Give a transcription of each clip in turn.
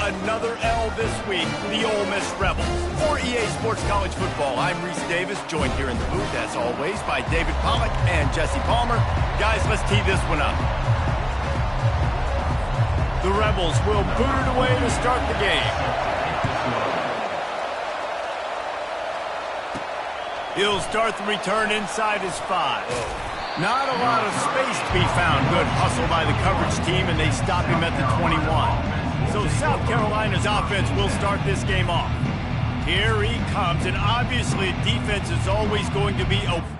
another L this week, the Ole Miss Rebels. For EA Sports College Football, I'm Reese Davis, joined here in the booth, as always, by David Pollack and Jesse Palmer. Guys, let's tee this one up. The Rebels will boot it away to start the game. He'll start the return inside his 5. Not a lot of space to be found. Good hustle by the coverage team, and they stop him at the 21. So South Carolina's offense will start this game off. Here he comes, and obviously defense is always going to be open.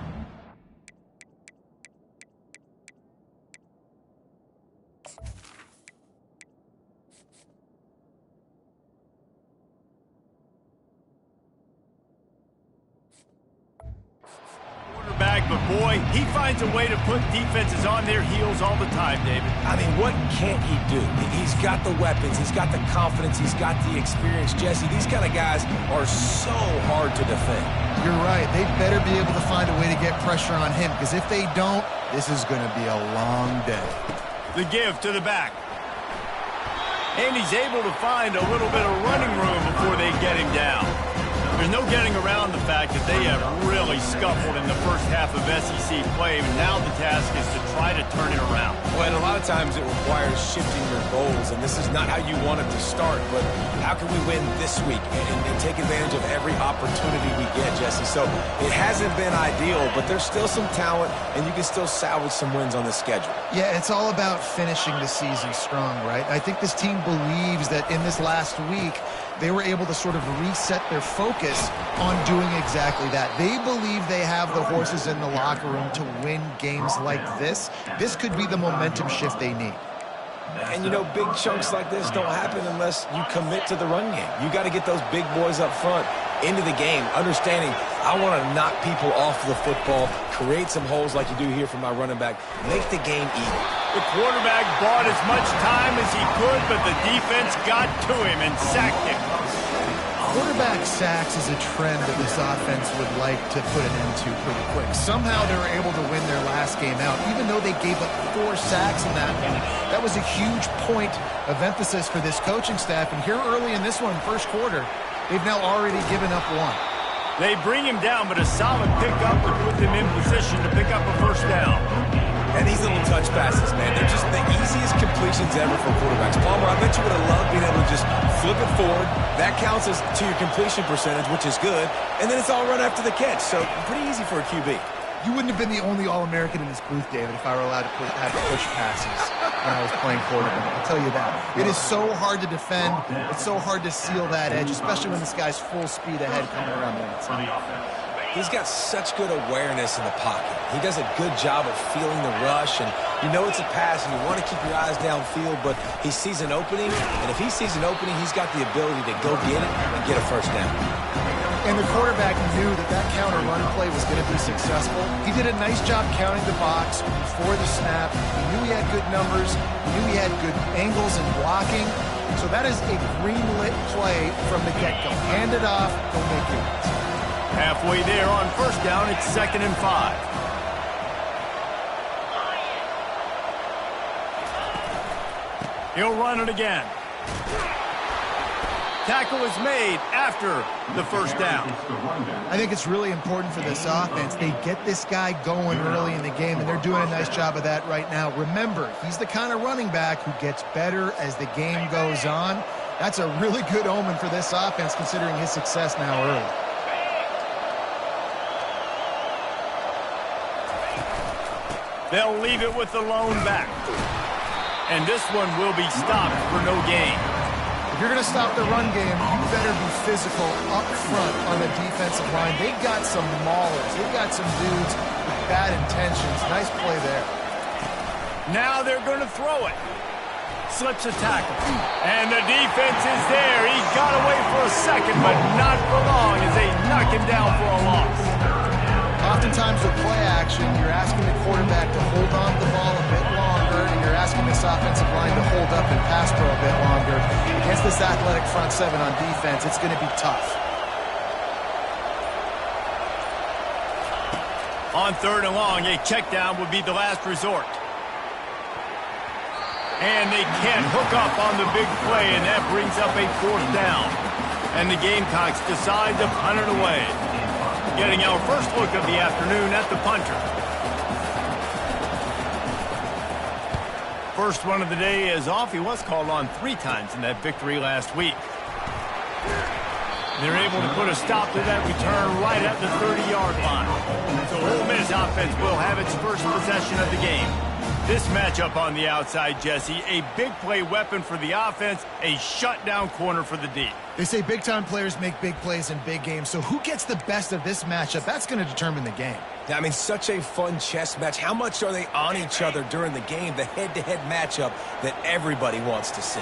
But boy, he finds a way to put defenses on their heels all the time, David. I mean, what can't he do? He's got the weapons, he's got the confidence, he's got the experience. Jesse, these kind of guys are so hard to defend. You're right. They better be able to find a way to get pressure on him, because if they don't, this is going to be a long day. The give to the back. And he's able to find a little bit of running room before they get him down. There's no getting around the fact that they have really scuffled in the first half of SEC play, and now the task is to try to turn it around. Well, and a lot of times it requires shifting your goals, and this is not how you want it to start, but how can we win this week and take advantage of every opportunity we get, Jesse? So it hasn't been ideal, but there's still some talent, and you can still salvage some wins on the schedule. Yeah, it's all about finishing the season strong, right? I think this team believes that in this last week, they were able to sort of reset their focus on doing exactly that. They believe they have the horses in the locker room to win games like this. This could be the momentum shift they need. And, you know, big chunks like this don't happen unless you commit to the run game. You got to get those big boys up front into the game, understanding I want to knock people off the football, create some holes like you do here from my running back, make the game even. The quarterback bought as much time as he could, but the defense got to him and sacked him. Quarterback sacks is a trend that this offense would like to put an end to pretty quick. Somehow they were able to win their last game out, even though they gave up 4 sacks in that one. That was a huge point of emphasis for this coaching staff, and here early in this one, first quarter, they've now already given up 1. They bring him down, but a solid pickup to put them in position to pick up a first down. And these little touch passes, man, they're just the easiest completions ever for quarterbacks. Palmer, I bet you would have loved being able to just flip it forward. That counts as to your completion percentage, which is good. And then it's all run after the catch, so pretty easy for a QB. You wouldn't have been the only All-American in this booth, David, if I were allowed to have push passes when I was playing quarterback. I'll tell you that. It is so hard to defend. It's so hard to seal that edge, especially when this guy's full speed ahead coming around the outside. He's got such good awareness in the pocket. He does a good job of feeling the rush, and you know it's a pass, and you want to keep your eyes downfield, but he sees an opening, and if he sees an opening, he's got the ability to go get it and get a first down. And the quarterback knew that that counter run play was going to be successful. He did a nice job counting the box before the snap. He knew he had good numbers. He knew he had good angles and blocking. So that is a green-lit play from the get-go. Hand it off, go make your ones. Halfway there on first down, it's 2nd and 5. He'll run it again. Tackle is made after the first down. I think it's really important for this offense. They get this guy going early in the game, and they're doing a nice job of that right now. Remember, he's the kind of running back who gets better as the game goes on. That's a really good omen for this offense, considering his success now early. They'll leave it with the lone back. And this one will be stopped for no gain. If you're going to stop the run game, you better be physical up front on the defensive line. They've got some maulers. They've got some dudes with bad intentions. Nice play there. Now they're going to throw it. Slips a tackle. And the defense is there. He got away for a second, but not for long as they knock him down for a loss. Oftentimes with play action, you're asking the quarterback to hold on to the ball a bit longer, and you're asking this offensive line to hold up and pass pro a bit longer. Against this athletic front seven on defense, it's going to be tough. On 3rd and long, a check down would be the last resort. And they can't hook up on the big play, and that brings up a 4th down. And the Gamecocks decide to punt it away. Getting our first look of the afternoon at the punter. First one of the day is off. He was called on 3 times in that victory last week. They're able to put a stop to that return right at the 30-yard line. So Ole Miss offense will have its first possession of the game. This matchup on the outside, Jesse, a big play weapon for the offense, a shutdown corner for the D. They say big-time players make big plays in big games, so who gets the best of this matchup? That's going to determine the game. I mean, such a fun chess match. How much are they on each other during the game? The head-to-head matchup that everybody wants to see.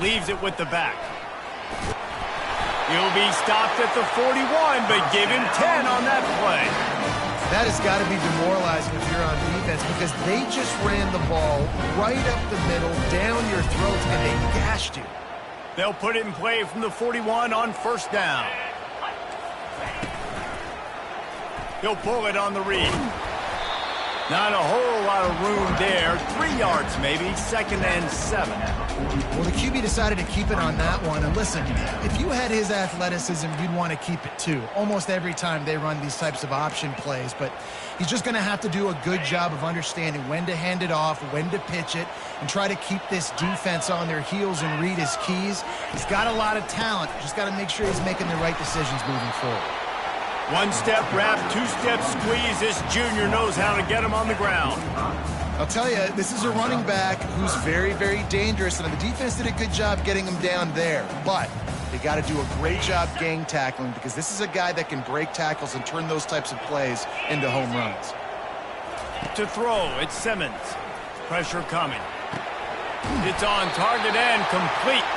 Leaves it with the back. He'll be stopped at the 41, but give him 10 on that play. That has got to be demoralizing if you're on defense because they just ran the ball right up the middle, down your throats, and they gashed you. They'll put it in play from the 41 on 1st down. He'll pull it on the read. Not a whole lot of room there. 3 yards maybe, 2nd and 7. Well, the QB decided to keep it on that one. And listen, if you had his athleticism, you'd want to keep it too. Almost every time they run these types of option plays. But he's just going to have to do a good job of understanding when to hand it off, when to pitch it, and try to keep this defense on their heels and read his keys. He's got a lot of talent. Just got to make sure he's making the right decisions moving forward. 1-step wrap, 2-step squeeze. This junior knows how to get him on the ground. I'll tell you, this is a running back who's very, very dangerous, and the defense did a good job getting him down there. But they got to do a great job gang tackling because this is a guy that can break tackles and turn those types of plays into home runs. To throw, it's Simmons. Pressure coming. It's on target and complete.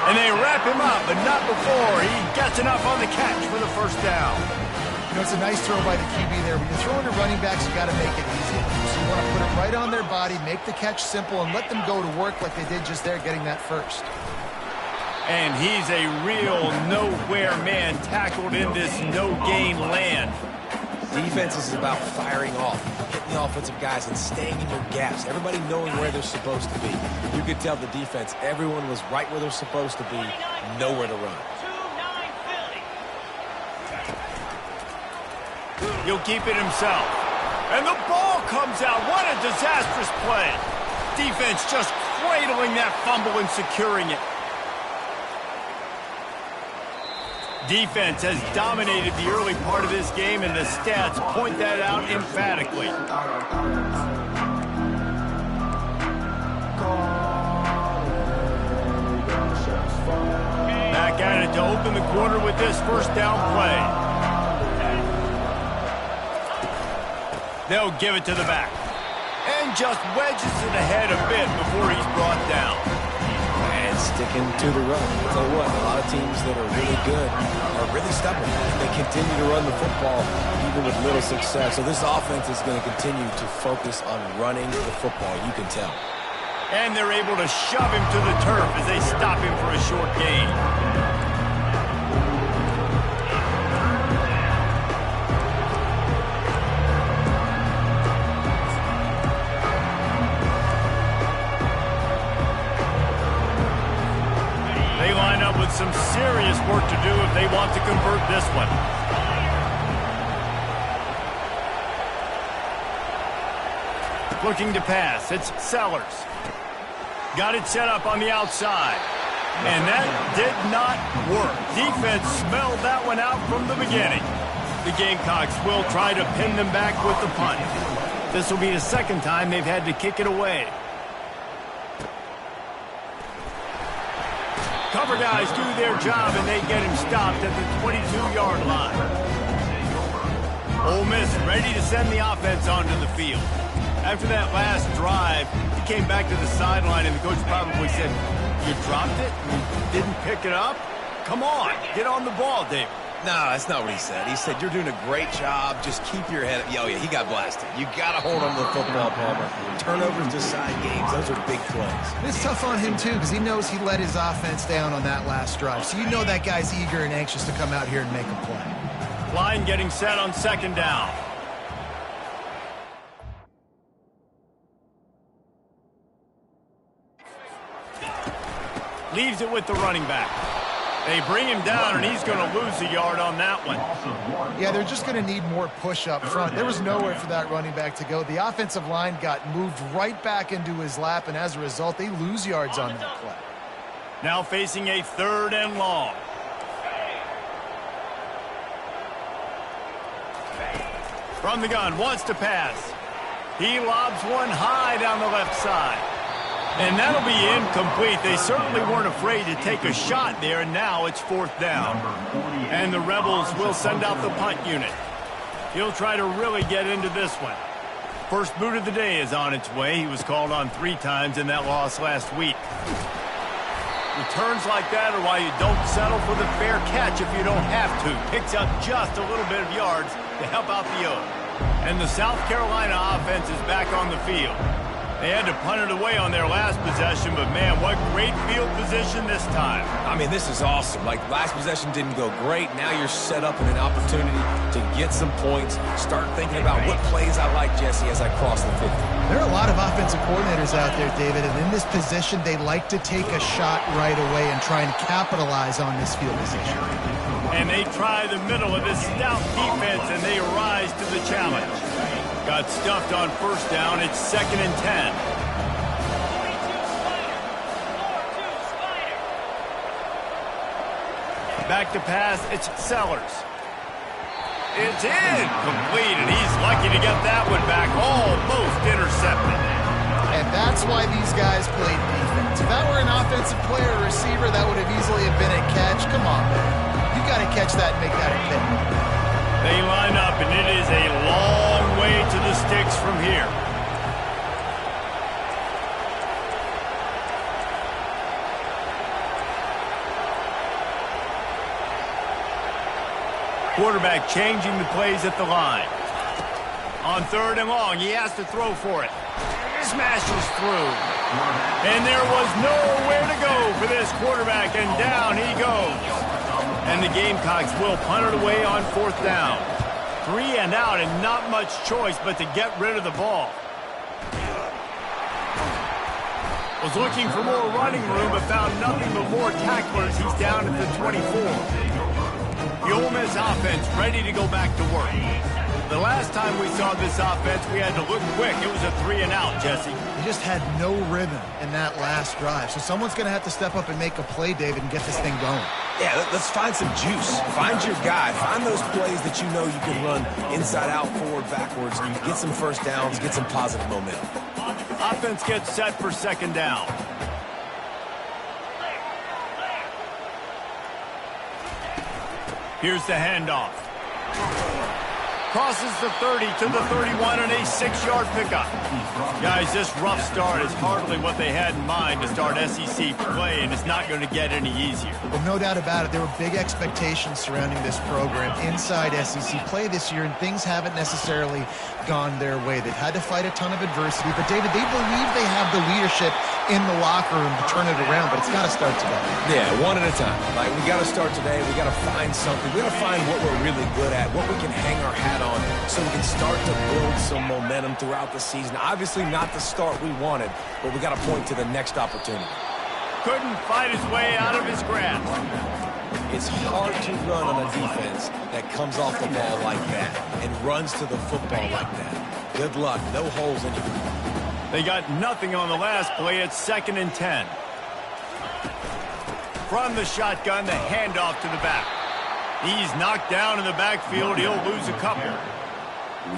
And they wrap him up, but not before he gets enough on the catch for the 1st down. You know, it's a nice throw by the QB there. When you're throwing to running backs, you got to make it easy. So you want to put it right on their body, make the catch simple, and let them go to work like they did just there, getting that first. And he's a real nowhere man tackled in this no-gain land. Defense is about firing off, hitting the offensive guys, and staying in your gaps. Everybody knowing where they're supposed to be. You could tell the defense, everyone was right where they're supposed to be, nowhere to run. He'll keep it himself. And the ball comes out. What a disastrous play. Defense just cradling that fumble and securing it. Defense has dominated the early part of this game, and the stats point that out emphatically. Back at it to open the quarter with this 1st down play. They'll give it to the back. And just wedges it ahead a bit before he's brought down. And sticking to the run. I'll tell you what, a lot of teams that are really good are really stubborn. They continue to run the football even with little success. So this offense is going to continue to focus on running the football, you can tell. And they're able to shove him to the turf as they stop him for a short gain. They line up with some serious work to do if they want to convert this one. Looking to pass, it's Sellers. Got it set up on the outside. And that did not work. Defense smelled that one out from the beginning. The Gamecocks will try to pin them back with the punt. This will be the 2nd time they've had to kick it away. Cover guys do their job, and they get him stopped at the 22-yard line. Ole Miss ready to send the offense onto the field. After that last drive, he came back to the sideline, and the coach probably said, "You dropped it? You didn't pick it up? Come on, get on the ball, David." No, that's not what he said. He said, "You're doing a great job. Just keep your head up." Oh, yeah, he got blasted. You got to hold on to the football, Palmer. Turnovers decide games. Those are big plays. It's tough on him, too, because he knows he let his offense down on that last drive. So you know that guy's eager and anxious to come out here and make a play. Line getting set on 2nd down. Leaves it with the running back. They bring him down, and he's going to lose a yard on that one. Yeah, they're just going to need more push up front. There was nowhere for that running back to go. The offensive line got moved right back into his lap, and as a result, they lose yards on that play. Now facing a 3rd and long. From the gun, wants to pass. He lobs one high down the left side. And that'll be incomplete. They certainly weren't afraid to take a shot there, and now it's 4th down. And the Rebels will send out the punt unit. He'll try to really get into this one. First boot of the day is on its way. He was called on 3 times in that loss last week. Returns like that are why you don't settle for the fair catch if you don't have to. Picks up just a little bit of yards to help out the Oaks. And the South Carolina offense is back on the field. They had to punt it away on their last possession, but man, what great field position this time. I mean, this is awesome. Like, last possession didn't go great. Now you're set up in an opportunity to get some points. Start thinking about what plays I like, Jesse, as I cross the 50. There are a lot of offensive coordinators out there, David, and in this position, they like to take a shot right away and try and capitalize on this field position. And they try the middle of this stout defense, and they rise to the challenge. Got stuffed on 1st down. It's 2nd and 10. Back to pass. It's Sellers. It's incomplete, and he's lucky to get that one back. Almost intercepted. And that's why these guys played defense. If that were an offensive player or receiver, that would have easily have been a catch. Come on, man. You got to catch that and make that a pick. They line up, and it is a long way to the sticks from here. Quarterback changing the plays at the line. On 3rd and long, he has to throw for it. Smashes through. And there was nowhere to go for this quarterback, and down he goes. And the Gamecocks will punt it away on 4th down. 3 and out, and not much choice but to get rid of the ball. Was looking for more running room, but found nothing but more tacklers. He's down at the 24. The Ole Miss offense ready to go back to work. The last time we saw this offense, we had to look quick. It was a 3 and out, Jesse. He just had no rhythm in that last drive. So someone's going to have to step up and make a play, David, and get this thing going. Yeah, let's find some juice. Find your guy. Find those plays that you know you can run inside out, forward, backwards. Get some 1st downs, get some positive momentum. Offense gets set for 2nd down. Here's the handoff. Crosses the 30 to the 31 and a 6-yard pickup. Guys, this rough start is hardly what they had in mind to start SEC play, and it's not going to get any easier. Well, no doubt about it. There were big expectations surrounding this program inside SEC play this year, and things haven't necessarily gone their way. They've had to fight a ton of adversity, but David, they believe they have the leadership in the locker room to turn it around, but it's got to start today. Yeah, one at a time. Like, we got to start today. We got to find something. We got to find what we're really good at, what we can hang our hat on, so we can start to build some momentum throughout the season. Obviously not the start we wanted, but we got to point to the next opportunity. Couldn't fight his way out of his grasp. It's hard to run on a defense that comes off the ball like that and runs to the football like that. Good luck. No holes in it. They got nothing on the last play. It's 2nd and 10. From the shotgun, the handoff to the back. He's knocked down in the backfield. He'll lose a couple.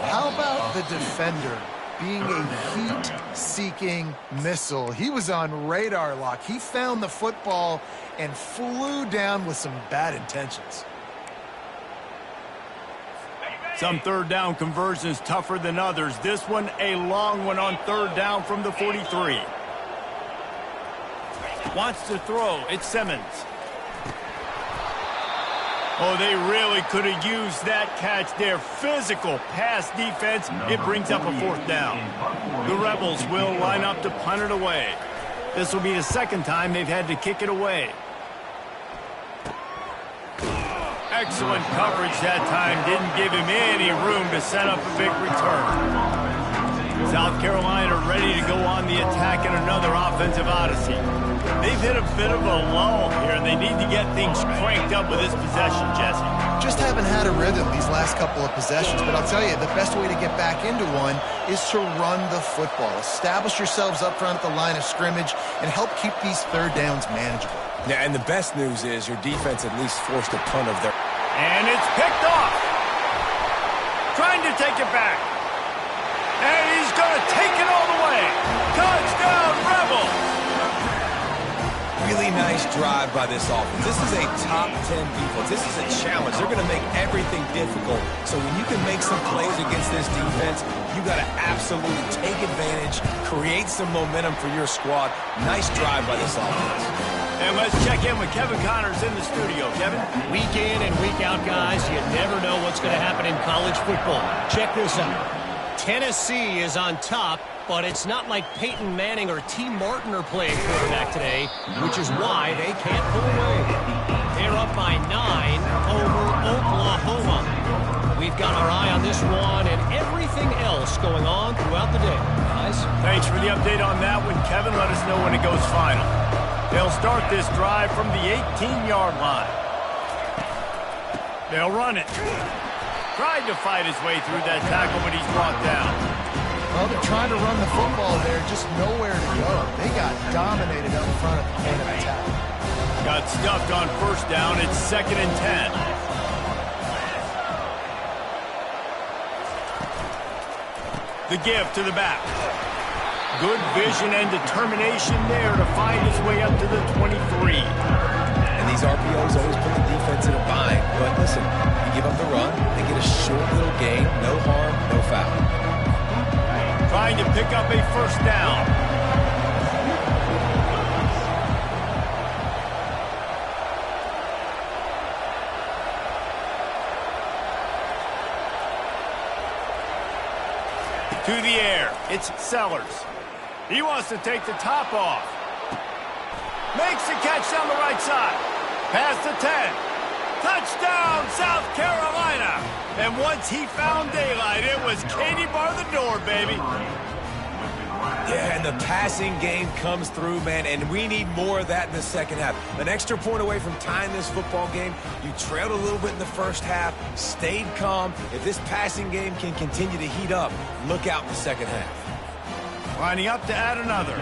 How about the defender being a heat-seeking missile? He was on radar lock. He found the football and flew down with some bad intentions. Some 3rd down conversions tougher than others. This one, a long one on 3rd down from the 43. Wants to throw. It's Simmons. Oh, they really could have used that catch there. Physical pass defense. It brings up a 4th down. The Rebels will line up to punt it away. This will be the 2nd time they've had to kick it away. Excellent coverage that time. Didn't give him any room to set up a big return. South Carolina ready to go on the attack in another offensive odyssey. They've hit a bit of a lull here, and they need to get things cranked up with this possession, Jesse. Just haven't had a rhythm these last couple of possessions, but I'll tell you, the best way to get back into one is to run the football. Establish yourselves up front at the line of scrimmage and help keep these third downs manageable. Yeah, and the best news is your defense at least forced a punt of their... And it's picked off. Trying to take it back. And he's going to take it all the way. Touchdown, Rebels! Really nice drive by this offense. This is a top 10 defense. This is a challenge. They're going to make everything difficult. So when you can make some plays against this defense, you got to absolutely take advantage, create some momentum for your squad. Nice drive by this offense. And let's check in with Kevin Connors in the studio. Kevin? Week in and week out, guys, you never know what's going to happen in college football. Check this out. Tennessee is on top, but it's not like Peyton Manning or T. Martin are playing quarterback today, which is why they can't pull away. They're up by 9 over Oklahoma. We've got our eye on this one and everything else going on throughout the day, guys. Thanks for the update on that one, Kevin. Let us know when it goes final. They'll start this drive from the 18-yard line. They'll run it. Tried to fight his way through that tackle, but he's brought down. Well, they're trying to run the football there, just nowhere to go. They got dominated up front at the point of attack. Got stuffed on first down. It's 2nd and 10. The give to the back. Good vision and determination there to find his way up to the 23. And these RPOs always put the defense in a bind. But listen, you give up the run, they get a short little gain, no harm, no foul. Trying to pick up a first down. To the air, it's Sellers. He wants to take the top off. Makes the catch down the right side. Past the 10. Touchdown, South Carolina. And once he found daylight, it was Katie bar the door, baby. Yeah, and the passing game comes through, man, and we need more of that in the second half. An extra point away from tying this football game. You trailed a little bit in the first half, stayed calm. If this passing game can continue to heat up, look out in the second half. Lining up to add another.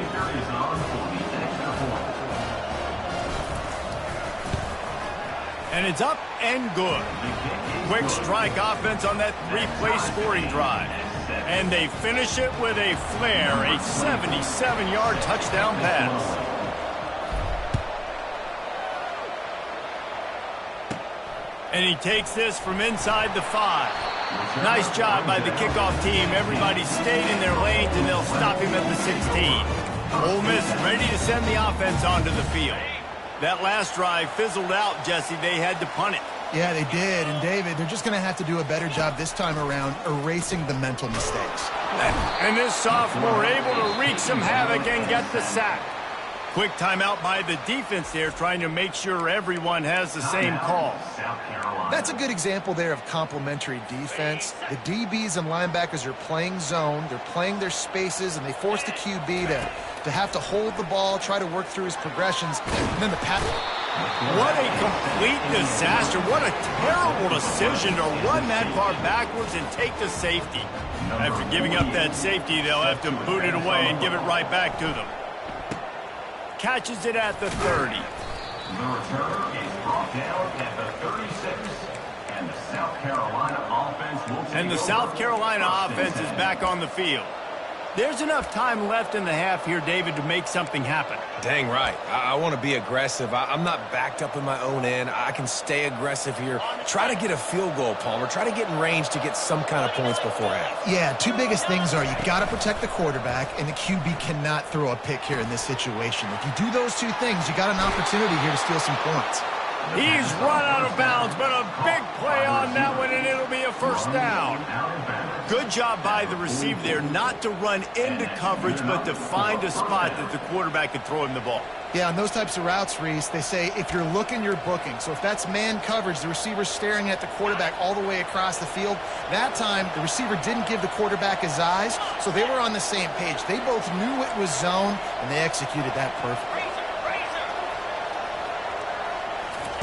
And it's up and good. Quick strike offense on that 3-play scoring drive. And they finish it with a flair, a 77-yard touchdown pass. And he takes this from inside the 5. Nice job by the kickoff team. Everybody stayed in their lanes, and they'll stop him at the 16. Ole Miss ready to send the offense onto the field. That last drive fizzled out, Jesse. They had to punt it. Yeah, they did. And, David, they're just going to have to do a better job this time around erasing the mental mistakes. And this sophomore able to wreak some havoc and get the sack. Quick timeout by the defense there, trying to make sure everyone has the same call. That's a good example there of complementary defense. The DBs and linebackers are playing zone. They're playing their spaces, and they force the QB to have to hold the ball, try to work through his progressions, and then the pass. What a complete disaster. What a terrible decision to run that far backwards and take the safety. After giving up that safety, they'll have to boot it away and give it right back to them. Catches it at the 30. The return is brought down at the 36. And the South Carolina offense will take And the South Carolina offense is back on the field. There's enough time left in the half here, David, to make something happen. Dang right. I want to be aggressive. I'm not backed up in my own end. I can stay aggressive here. Try to get a field goal, Palmer. Try to get in range to get some kind of points before half. Yeah, two biggest things are you got to protect the quarterback, and the QB cannot throw a pick here in this situation. If you do those two things, you got an opportunity here to steal some points. He's run out of bounds, but a big play on that one, and it'll be a first down. Good job by the receiver there not to run into coverage, but to find a spot that the quarterback could throw him the ball. Yeah, on those types of routes, Reese, they say if you're looking, you're booking. So if that's man coverage, the receiver's staring at the quarterback all the way across the field. That time, the receiver didn't give the quarterback his eyes, so they were on the same page. They both knew it was zone, and they executed that perfectly.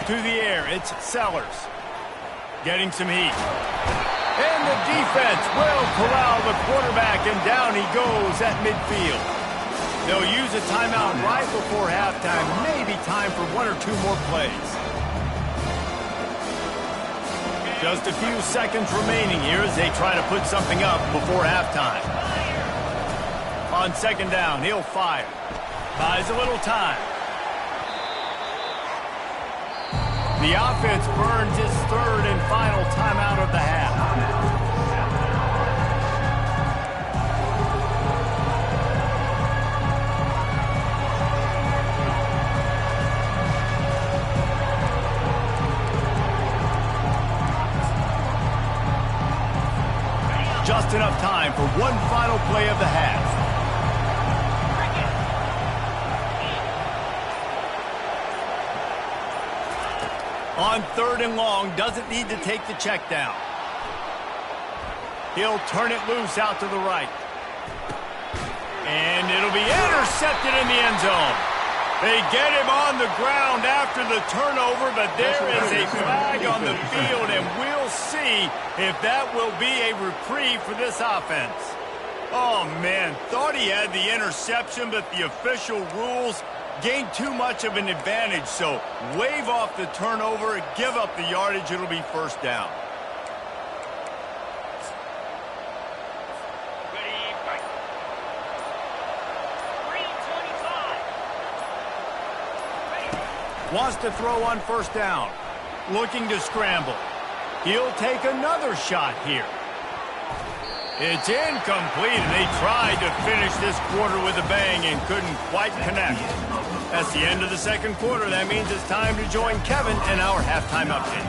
To the air, it's Sellers. Getting some heat. And the defense will corral the quarterback, and down he goes at midfield. They'll use a timeout right before halftime. Maybe time for one or two more plays. Just a few seconds remaining here as they try to put something up before halftime. On second down, he'll fire. Buys a little time. The offense burns its third and final timeout of the half. Just enough time for one final play of the half. On third and long, doesn't need to take the check down. He'll turn it loose out to the right. And it'll be intercepted in the end zone. They get him on the ground after the turnover, but there is a flag on the field, and we'll see if that will be a reprieve for this offense. Oh, man, thought he had the interception, but the official rules gained too much of an advantage, so wave off the turnover, give up the yardage, it'll be first down. Wants to throw on first down. Looking to scramble. He'll take another shot here. It's incomplete, and they tried to finish this quarter with a bang and couldn't quite connect. That's the end of the second quarter. That means it's time to join Kevin in our halftime update.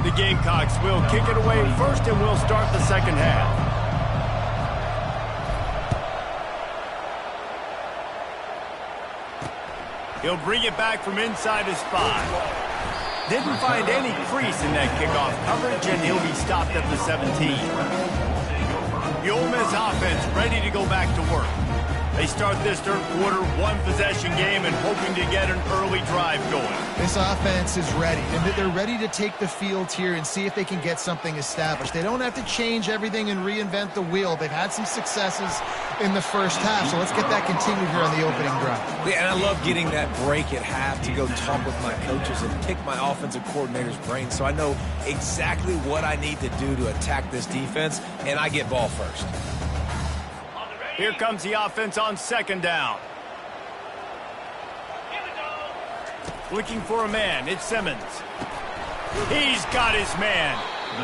The Gamecocks will kick it away first, and we'll start the second half. He'll bring it back from inside his 5. Didn't find any crease in that kickoff coverage, and he'll be stopped at the 17. The Ole Miss offense ready to go back to work. They start this third quarter, one-possession game, and hoping to get an early drive going. This offense is ready, and they're ready to take the field here and see if they can get something established. They don't have to change everything and reinvent the wheel. They've had some successes in the first half, so let's get that continued here on the opening drive. Yeah, and I love getting that break at half to go talk with my coaches and pick my offensive coordinator's brain so I know exactly what I need to do to attack this defense, and I get ball first. Here comes the offense on second down. Looking for a man. It's Simmons. He's got his man.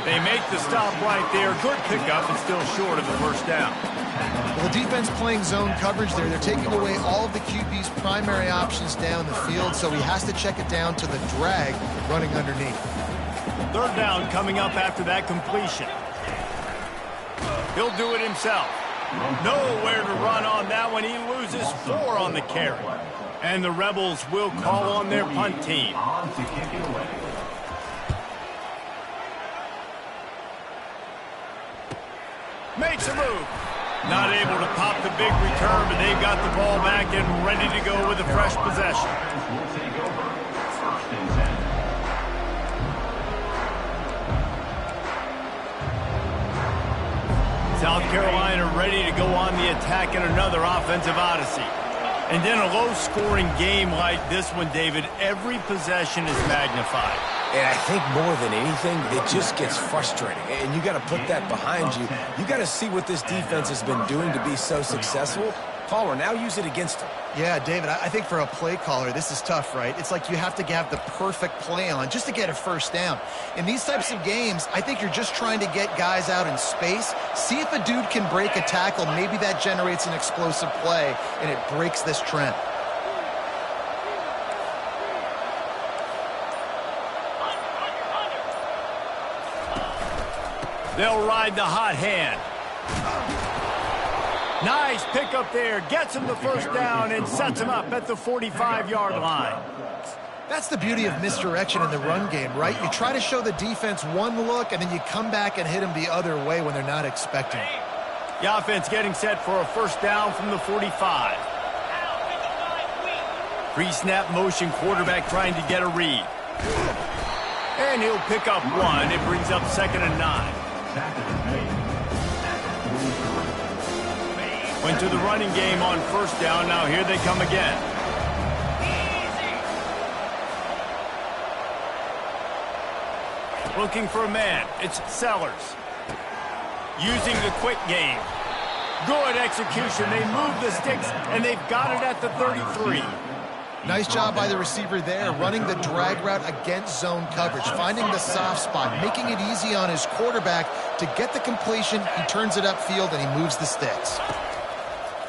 They make the stop right there. Good pickup and still short of the first down. Well, the defense playing zone coverage there. They're taking away all of the QB's primary options down the field, so he has to check it down to the drag running underneath. Third down coming up after that completion. He'll do it himself. Nowhere to run on that one. He loses 4 on the carry. And the Rebels will call on their punt team. Makes a move. Not able to pop the big return, but they've got the ball back and ready to go with a fresh possession. South Carolina ready to go on the attack in another offensive odyssey. And in a low-scoring game like this one, David, every possession is magnified. And I think more than anything, it just gets frustrating. And you got to put that behind you. You got to see what this defense has been doing to be so successful. Caller, now use it against them. Yeah, David, I think for a play caller, this is tough, right? It's like you have to have the perfect play on just to get a first down. In these types of games, I think you're just trying to get guys out in space, see if a dude can break a tackle. Maybe that generates an explosive play, and it breaks this trend. They'll ride the hot hand. Nice pickup there. Gets him the first down and sets him up at the 45-yard line. That's the beauty of misdirection in the run game, right? You try to show the defense one look, and then you come back and hit them the other way when they're not expecting it. The offense getting set for a first down from the 45. Pre-snap motion quarterback trying to get a read. And he'll pick up one. It brings up 2nd and 9. Went to the running game on 1st down. Now here they come again. Looking for a man. It's Sellers. Using the quick game. Good execution. They move the sticks, and they've got it at the 33. Nice job by the receiver there, running the drag route against zone coverage, finding the soft spot, making it easy on his quarterback to get the completion. He turns it upfield, and he moves the sticks.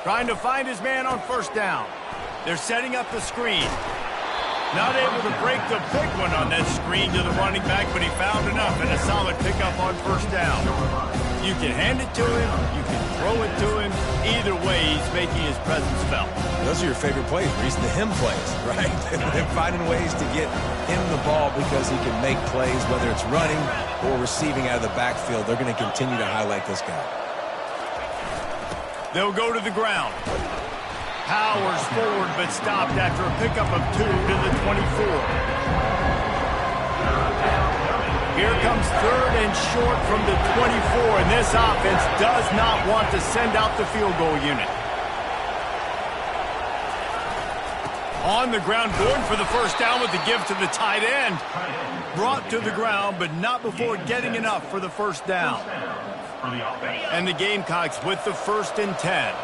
Trying to find his man on 1st down. They're setting up the screen. Not able to break the big one on that screen to the running back, but he found enough and a solid pickup on 1st down. You can hand it to him, you can throw it to him. Either way, he's making his presence felt. Those are your favorite plays, Reese, the him plays, right? They're finding ways to get him the ball because he can make plays, whether it's running or receiving out of the backfield. They're going to continue to highlight this guy. They'll go to the ground. Powers forward, but stopped after a pickup of 2 to the 24. Here comes 3rd and short from the 24, and this offense does not want to send out the field goal unit. On the ground, Gordon for the 1st down with the give to the tight end. Brought to the ground, but not before getting enough for the 1st down. And the Gamecocks with the 1st and 10.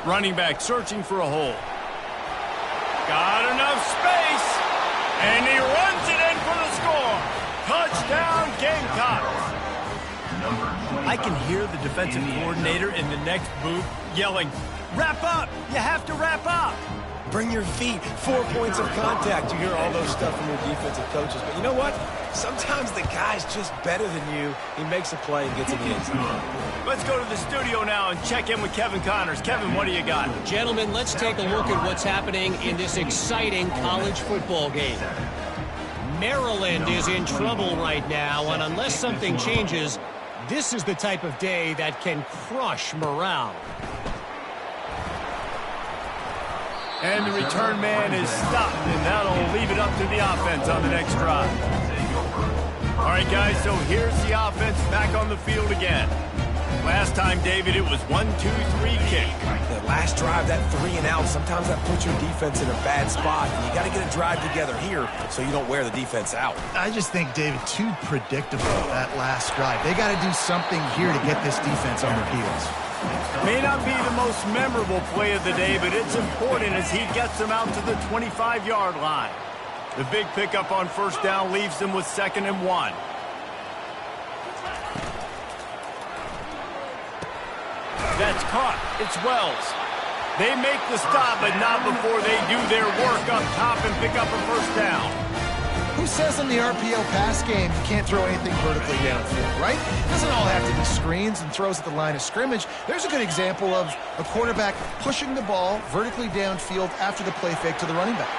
Running back searching for a hole. Got enough space. And he runs it in for the score. Touchdown, Gamecocks. I can hear the defensive coordinator in the next booth yelling, "Wrap up! You have to wrap up!" Bring your feet. 4 points of contact. You hear all those stuff from your defensive coaches. But you know what? Sometimes the guy's just better than you. He makes a play and gets in the end zone. Let's go to the studio now and check in with Kevin Connors. Kevin, what do you got? Gentlemen, let's take a look at what's happening in this exciting college football game. Maryland is in trouble right now, and unless something changes, this is the type of day that can crush morale. And the return man is stopped, and that'll leave it up to the offense on the next drive. All right, guys, so here's the offense back on the field again. Last time, David, it was 1-2-3 kick. The last drive, that 3 and out, sometimes that puts your defense in a bad spot. And you got to get a drive together here so you don't wear the defense out. I just think, David, too predictable that last drive. They got to do something here to get this defense on their heels. May not be the most memorable play of the day, but it's important as he gets them out to the 25-yard line. The big pickup on 1st down leaves them with 2nd and 1. That's caught. It's Wells. They make the stop, but not before they do their work up top and pick up a 1st down. Who says in the RPO pass game you can't throw anything vertically downfield, right? It doesn't all have to be screens and throws at the line of scrimmage. There's a good example of a quarterback pushing the ball vertically downfield after the play fake to the running back.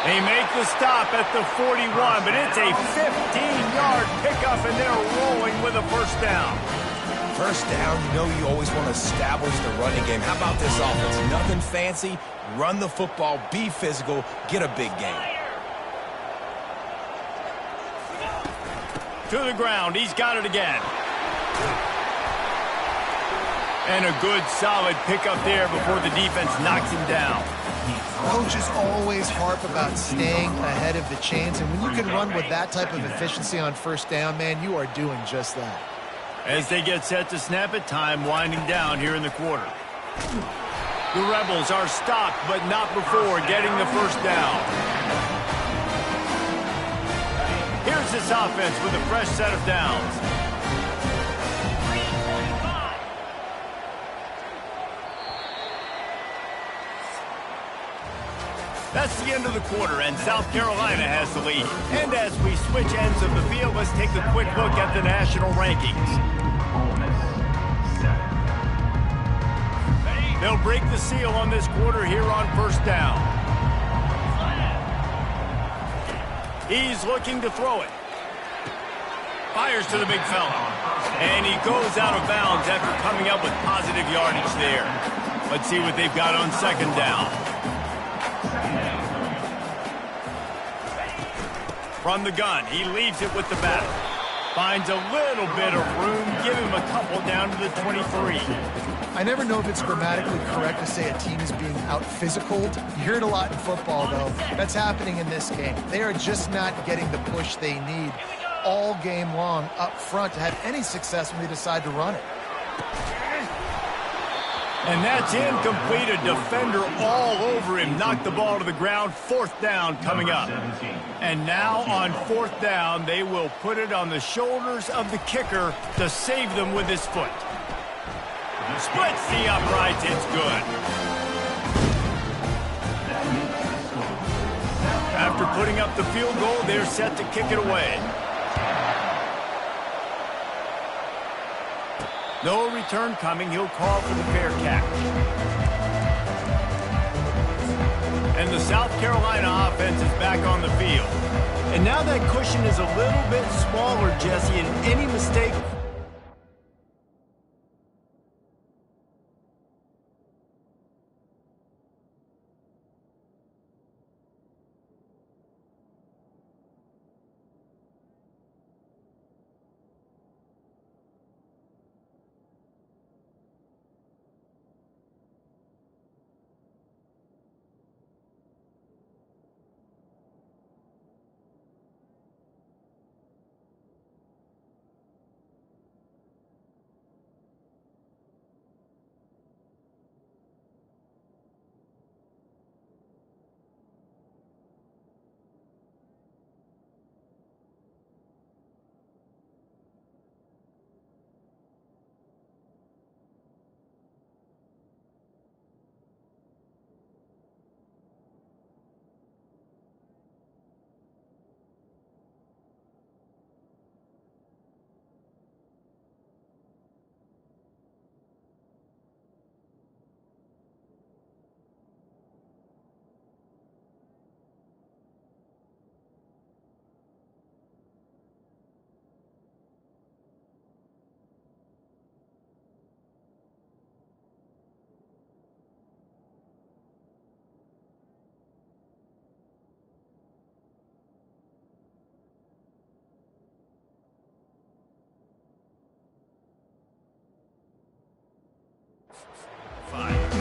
They make the stop at the 41, but it's a 15-yard pickup, and they're rolling with a 1st down. 1st down, you know you always want to establish the running game. How about this offense? Nothing fancy. Run the football, be physical, get a big gain. To the ground. He's got it again. And a good, solid pickup there before the defense knocks him down. Coaches always harp about staying ahead of the chains, and when you can run with that type of efficiency on 1st down, man, you are doing just that. As they get set to snap it, time winding down here in the quarter. The Rebels are stopped, but not before getting the 1st down. Here's this offense with a fresh set of downs. That's the end of the quarter, and South Carolina has the lead. And as we switch ends of the field, let's take a quick look at the national rankings. They'll break the seal on this quarter here on 1st down. He's looking to throw it. Fires to the big fella. And he goes out of bounds after coming up with positive yardage there. Let's see what they've got on second down. From the gun, he leaves it with the back. Finds a little bit of room. Give him a couple down to the 23. I never know if it's grammatically correct to say a team is being out-physicaled. You hear it a lot in football, though. That's happening in this game. They are just not getting the push they need all game long up front to have any success when they decide to run it. And that's incomplete. A defender all over him. Knocked the ball to the ground. 4th down coming up. And now on 4th down, they will put it on the shoulders of the kicker to save them with his foot. Splits the uprights. It's good. After putting up the field goal, they're set to kick it away. No return coming. He'll call for the fair catch. And the South Carolina offense is back on the field. And now that cushion is a little bit smaller, Jesse, and any mistake...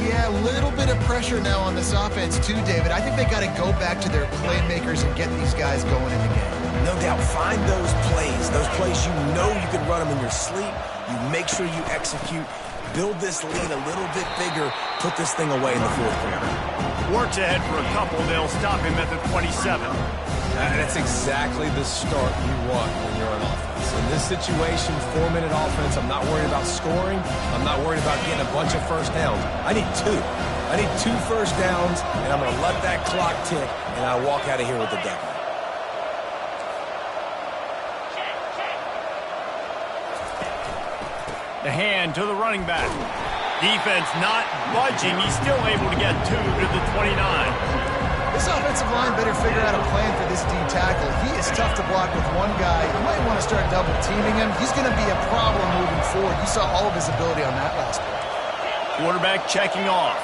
Yeah, a little bit of pressure now on this offense too, David. I think they got to go back to their playmakers and get these guys going in the game. No doubt, find those plays you know you can run them in your sleep. You make sure you execute, build this lead a little bit bigger, put this thing away in the 4th quarter. Works ahead for a couple. They'll stop him at the 27. That's exactly the start you want when you're on offense. In this situation, 4-minute offense, I'm not worried about scoring. I'm not worried about getting a bunch of first downs. I need 2. I need 2 first downs, and I'm going to let that clock tick, and I walk out of here with the W. The hand to the running back. Defense not budging. He's still able to get 2 to the 29. This offensive line better figure out a plan for this D tackle. He is tough to block with one guy. You might want to start double teaming him. He's going to be a problem moving forward. You saw all of his ability on that last play. Quarterback checking off.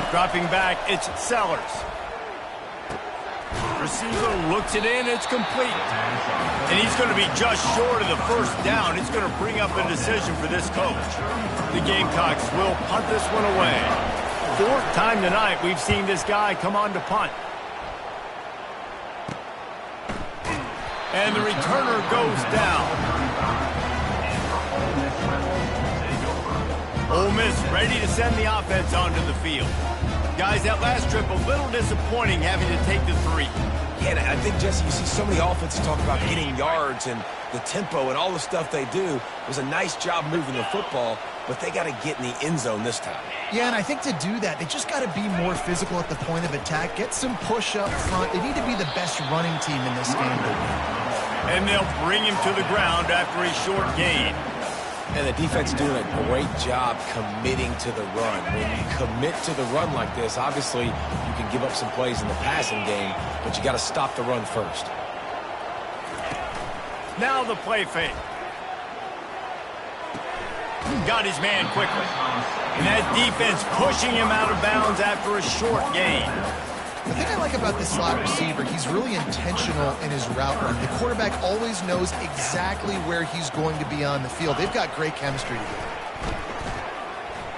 Dropping back, it's Sellers. Receiver looks it in, it's complete. And he's going to be just short of the first down. It's going to bring up a decision for this coach. The Gamecocks will punt this one away. 4th time tonight we've seen this guy come on to punt. And the returner goes down. Ole Miss ready to send the offense onto the field. Guys, that last trip a little disappointing having to take the 3. Yeah, I think, Jesse, you see so many offenses talk about getting yards and the tempo and all the stuff they do. It was a nice job moving the football, but they got to get in the end zone this time. Yeah, and I think to do that, they just got to be more physical at the point of attack, get some push up front. They need to be the best running team in this game to win. And they'll bring him to the ground after a short gain. And the defense doing a great job committing to the run. When you commit to the run like this, obviously you can give up some plays in the passing game, but you got to stop the run first. Now the play fake. Got his man quickly. And that defense pushing him out of bounds after a short gain. The thing I like about this slot receiver, he's really intentional in his route run. The quarterback always knows exactly where he's going to be on the field. They've got great chemistry together.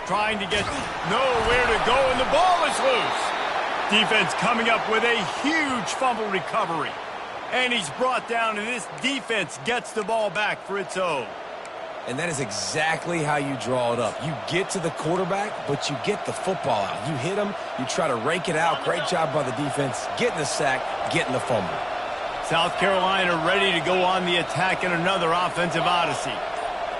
Trying to get nowhere to go, and the ball is loose. Defense coming up with a huge fumble recovery. And he's brought down, and this defense gets the ball back for its own. And that is exactly how you draw it up. You get to the quarterback, but you get the football out. You hit him, you try to rake it out. Great job by the defense, getting the sack, getting the fumble. South Carolina ready to go on the attack in another offensive odyssey.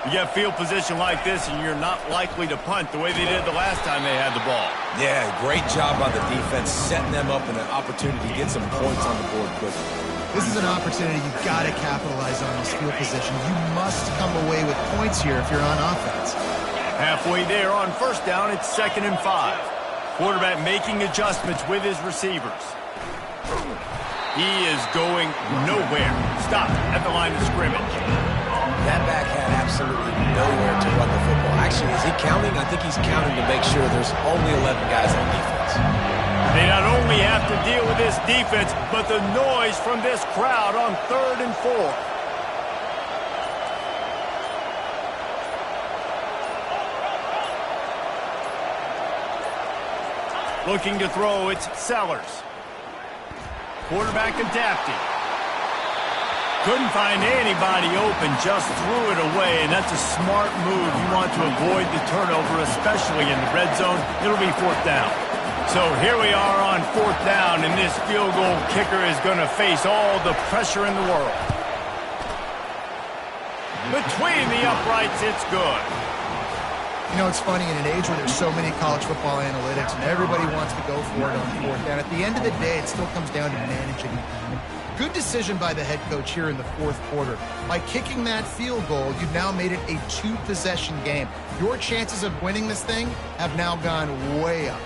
You get field position like this, and you're not likely to punt the way they did the last time they had the ball. Yeah, great job by the defense, setting them up in an opportunity to get some points on the board quickly. This is an opportunity you've got to capitalize on this field position. You must come away with points here if you're on offense. Halfway there on first down, it's 2nd and 5. Quarterback making adjustments with his receivers. He is going nowhere. Stopped at the line of scrimmage. That back had absolutely nowhere to run the football. Actually, is he counting? I think he's counting to make sure there's only 11 guys on defense. They not only have to deal with this defense, but the noise from this crowd on 3rd and 4. Looking to throw, it's Sellers. Quarterback adapting. Couldn't find anybody open, just threw it away, and that's a smart move. You want to avoid the turnover, especially in the red zone. It'll be 4th down. So here we are on 4th down, and this field goal kicker is going to face all the pressure in the world. Between the uprights, it's good. You know, it's funny, in an age where there's so many college football analytics and everybody wants to go for it on 4th down, at the end of the day, it still comes down to managing time. Good decision by the head coach here in the 4th quarter. By kicking that field goal, you've now made it a 2-possession game. Your chances of winning this thing have now gone way up.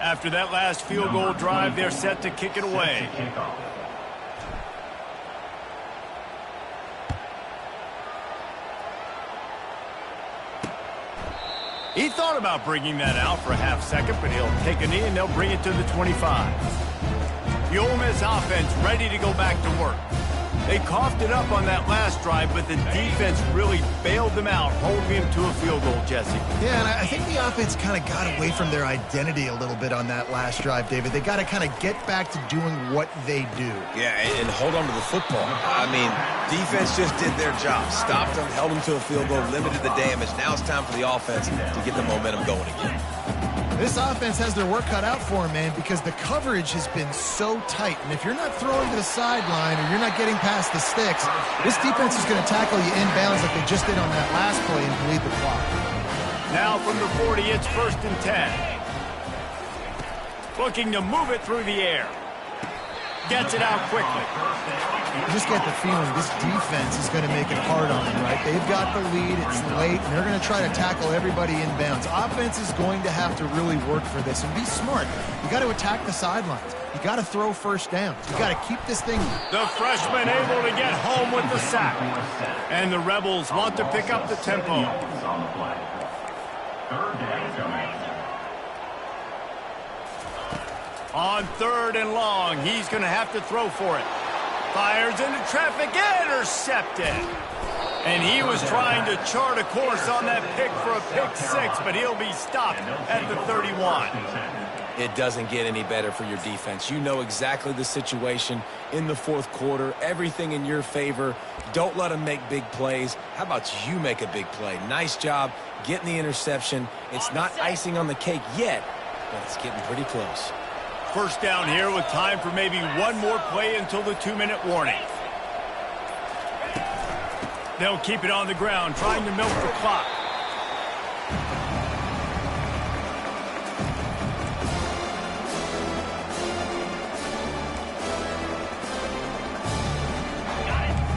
After that last field goal drive, they're set to kick it away. He thought about bringing that out for a half second, but he'll take a knee and they'll bring it to the 25. The Ole Miss offense ready to go back to work. They coughed it up on that last drive, but the defense really bailed them out, holding him to a field goal, Jesse. Yeah, and I think the offense kind of got away from their identity a little bit on that last drive, David. They got to kind of get back to doing what they do. Yeah, and hold on to the football. I mean, defense just did their job. Stopped them, held them to a field goal, limited the damage. Now it's time for the offense to get the momentum going again. This offense has their work cut out for them, man, because the coverage has been so tight. And if you're not throwing to the sideline or you're not getting past the sticks, this defense is going to tackle you inbounds like they just did on that last play and bleed the clock. Now from the 40, it's 1st and 10. Looking to move it through the air. Gets it out quickly. You just get the feeling this defense is going to make it hard on them, right? They've got the lead, it's late, and they're going to try to tackle everybody inbounds. Offense is going to have to really work for this and be smart. You got to attack the sidelines. You got to throw first downs. You got to keep this thing. The freshman able to get home with the sack. And the Rebels want to pick up the tempo. On the play. Third down coming. On 3rd and long, he's going to have to throw for it. Fires into traffic, intercepted. And he was trying to chart a course on that pick for a pick 6, but he'll be stopped at the 31. It doesn't get any better for your defense. You know exactly the situation in the 4th quarter, everything in your favor. Don't let them make big plays. How about you make a big play? Nice job getting the interception. It's not icing on the cake yet, but it's getting pretty close. First down here with time for maybe one more play until the 2-minute warning. They'll keep it on the ground, trying to milk the clock.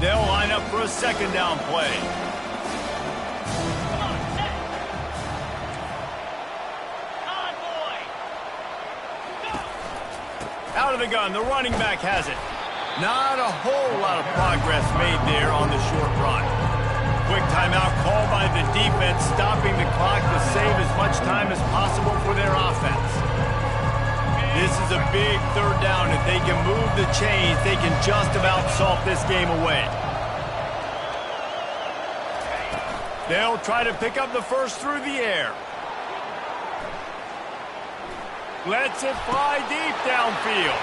They'll line up for a 2nd down play. Out of the gun, the running back has it. Not a whole lot of progress made there on the short run. Quick timeout called by the defense, stopping the clock to save as much time as possible for their offense. This is a big 3rd down. If they can move the chains, they can just about salt this game away. They'll try to pick up the first through the air. Lets it fly deep downfield.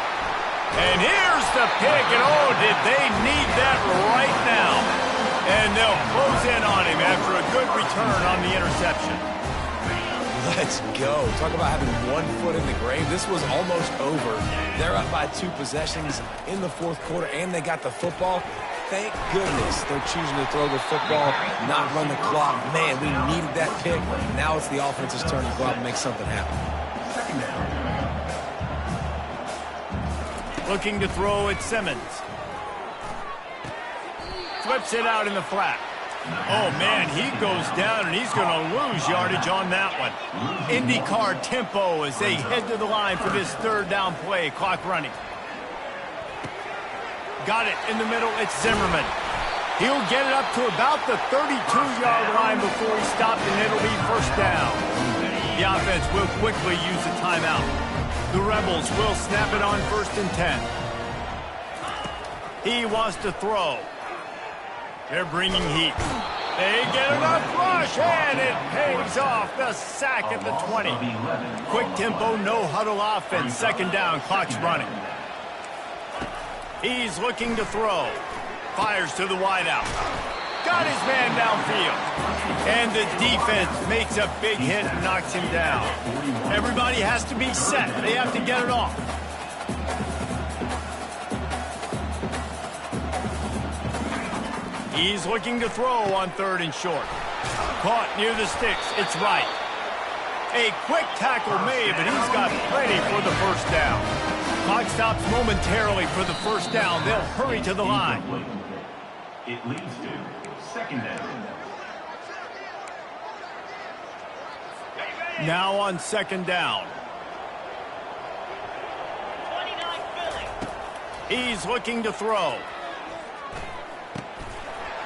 And here's the pick, and oh, did they need that right now. And they'll close in on him after a good return on the interception. Let's go. Talk about having one foot in the grave. This was almost over. They're up by 2 possessions in the 4th quarter, and they got the football. Thank goodness they're choosing to throw the football, not run the clock. Man, we needed that pick. Now it's the offense's turn to go out and make something happen. Looking to throw at Simmons. Flips it out in the flat. Oh, man, he goes down, and he's going to lose yardage on that one. IndyCar tempo as they head to the line for this 3rd down play. Clock running. Got it in the middle. It's Zimmerman. He'll get it up to about the 32-yard line before he stopped, and it'll be 1st down. The offense will quickly use a timeout. The Rebels will snap it on 1st and 10. He wants to throw. They're bringing heat. They get enough rush, and it pays off. The sack at the 20. Quick tempo, no huddle offense. 2nd down, clock's running. He's looking to throw. Fires to the wideout. Got his man downfield. And the defense makes a big hit and knocks him down. Everybody has to be set. They have to get it off. He's looking to throw on 3rd and short. Caught near the sticks. It's right. A quick tackle made, but he's got plenty for the 1st down. Clock stops momentarily for the 1st down. They'll hurry to the line. It leads to 2nd down. Now on 2nd down. He's looking to throw.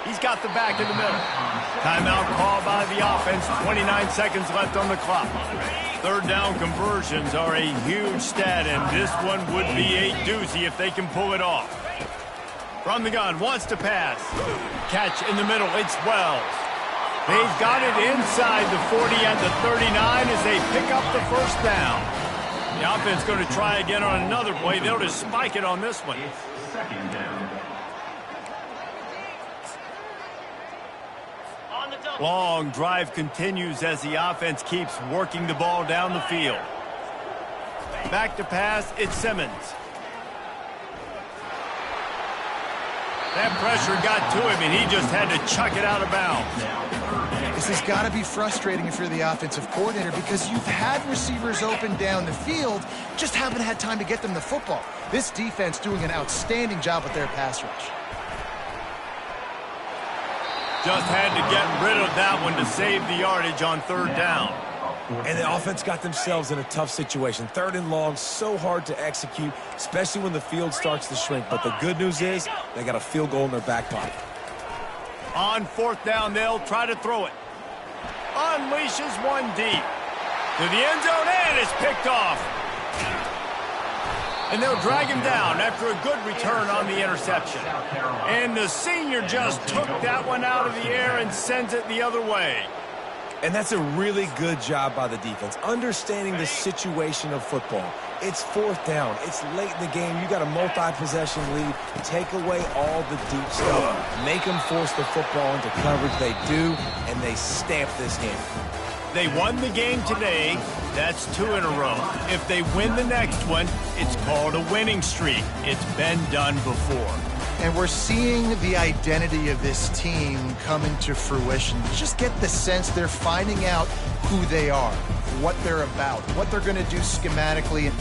He's got the back in the middle. Timeout called by the offense. 29 seconds left on the clock. 3rd down conversions are a huge stat, and this one would be a doozy if they can pull it off. From the gun, wants to pass. Catch in the middle, it's Wells. They've got it inside the 40 at the 39 as they pick up the 1st down. The offense going to try again on another play. They'll just spike it on this one. It's 2nd down. Long drive continues as the offense keeps working the ball down the field. Back to pass, it's Simmons. That pressure got to him, and he just had to chuck it out of bounds. This has got to be frustrating if you're the offensive coordinator because you've had receivers open down the field, just haven't had time to get them the football. This defense doing an outstanding job with their pass rush. Just had to get rid of that one to save the yardage on third down. And the offense got themselves in a tough situation. Third and long, so hard to execute, especially when the field starts to shrink. But the good news is they got a field goal in their back pocket. On fourth down, they'll try to throw it. Unleashes one deep. To the end zone, and it's picked off. And they'll drag him down after a good return on the interception. And the senior just took that one out of the air and sends it the other way. And that's a really good job by the defense, understanding the situation of football. It's fourth down. It's late in the game. You got a multi-possession lead. Take away all the deep stuff. Make them force the football into coverage. They do, and they stamp this game. They won the game today. That's 2 in a row. If they win the next one, it's called a winning streak. It's been done before. And we're seeing the identity of this team come into fruition. You just get the sense they're finding out who they are, what they're about, what they're going to do schematically.